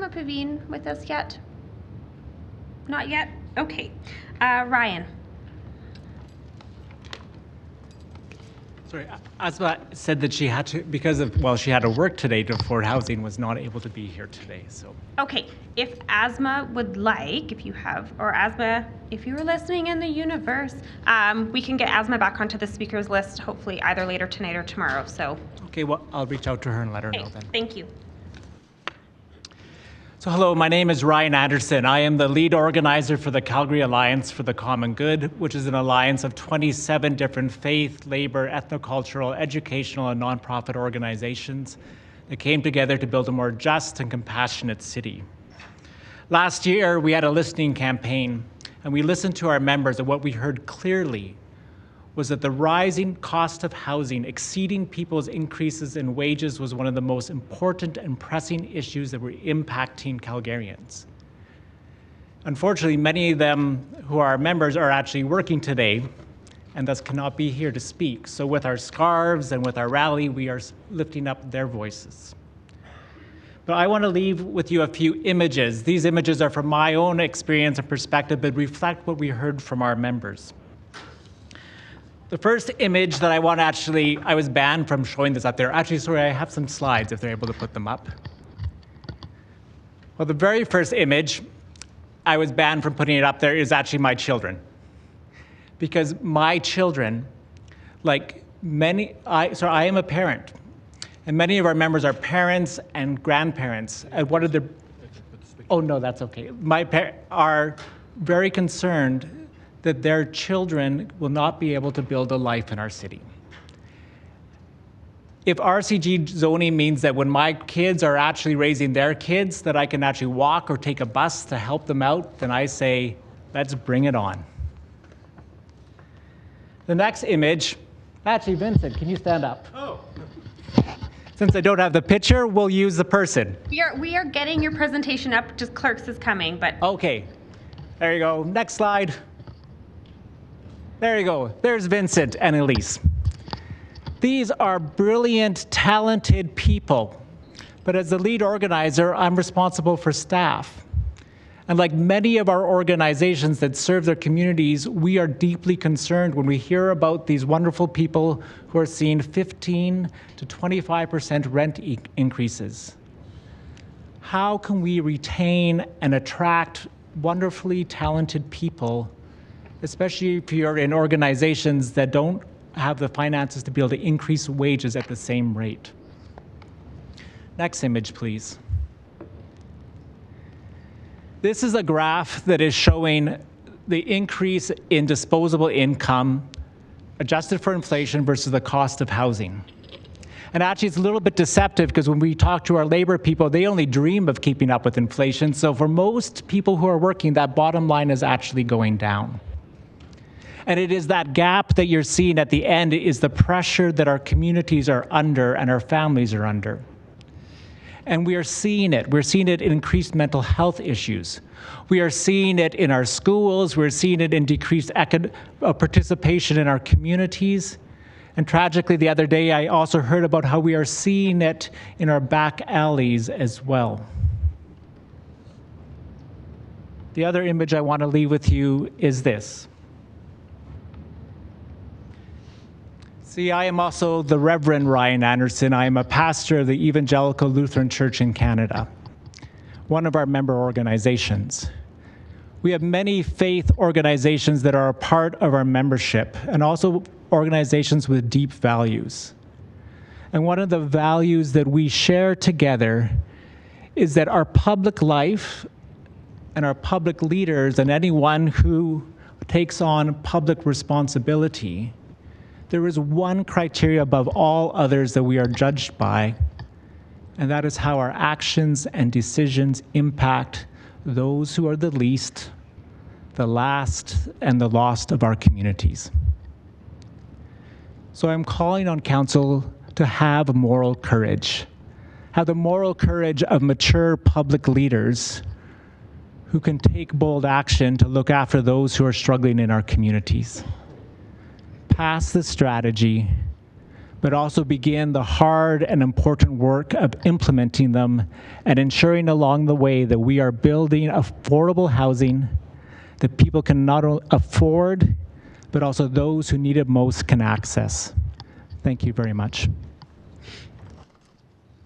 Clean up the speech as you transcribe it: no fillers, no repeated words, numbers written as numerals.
Asma Paveen with us yet? Not yet? Okay. Ryan. Sorry, Asma said that she had to, because of, well, she had to work today to afford housing, was not able to be here today, so. Okay, if Asma would like, if you have, or Asma, if you were listening in the universe, we can get Asma back onto the speakers list, hopefully either later tonight or tomorrow, so. Okay, well, I'll reach out to her and let her know then. Thank you. So hello, my name is Ryan Andersen. I am the lead organizer for the Calgary Alliance for the Common Good, which is an alliance of 27 different faith, labor, ethnocultural, educational, and nonprofit organizations that came together to build a more just and compassionate city. Last year, we had a listening campaign, and we listened to our members, and what we heard clearly was that the rising cost of housing exceeding people's increases in wages was one of the most important and pressing issues that were impacting Calgarians. Unfortunately, many of them who are members are actually working today and thus cannot be here to speak. So with our scarves and with our rally, we are lifting up their voices. But I want to leave with you a few images. These images are from my own experience and perspective, but reflect what we heard from our members. The first image that I want to I was banned from showing this up there. Actually, sorry, I have some slides if they're able to put them up. Well, the very first image I was banned from putting it up there is actually my children. Because my children, like I am a parent, and many of our members are parents and grandparents. And what are the, oh no, that's okay. My parents are very concerned that their children will not be able to build a life in our city. If RCG zoning means that when my kids are actually raising their kids, that I can actually walk or take a bus to help them out, then I say, let's bring it on. The next image, actually Vincent, can you stand up? Oh. Since I don't have the picture, we'll use the person. We are getting your presentation up, just clerks is coming, but. Okay, there you go, next slide. There you go. There's Vincent and Elise. These are brilliant, talented people. But as the lead organizer, I'm responsible for staff. And like many of our organizations that serve their communities, we are deeply concerned when we hear about these wonderful people who are seeing 15 to 25% rent increases. How can we retain and attract wonderfully talented people, especially if you're in organizations that don't have the finances to be able to increase wages at the same rate? Next image, please. This is a graph that is showing the increase in disposable income adjusted for inflation versus the cost of housing. And actually, it's a little bit deceptive because when we talk to our labor people, they only dream of keeping up with inflation. So for most people who are working, that bottom line is actually going down. And it is that gap that you're seeing at the end is the pressure that our communities are under and our families are under. And we are seeing it. We're seeing it in increased mental health issues. We are seeing it in our schools. We're seeing it in decreased participation in our communities. And tragically, the other day, I also heard about how we are seeing it in our back alleys as well. The other image I want to leave with you is this. See, I am also the Reverend Ryan Andersen. I am a pastor of the Evangelical Lutheran Church in Canada, one of our member organizations. We have many faith organizations that are a part of our membership, and also organizations with deep values. And one of the values that we share together is that our public life and our public leaders and anyone who takes on public responsibility, there is one criteria above all others that we are judged by, and that is how our actions and decisions impact those who are the least, the last, and the lost of our communities. So I'm calling on council to have moral courage, have the moral courage of mature public leaders who can take bold action to look after those who are struggling in our communities. Pass the strategy, but also begin the hard and important work of implementing them and ensuring along the way that we are building affordable housing that people can not only afford, but also those who need it most can access. Thank you very much.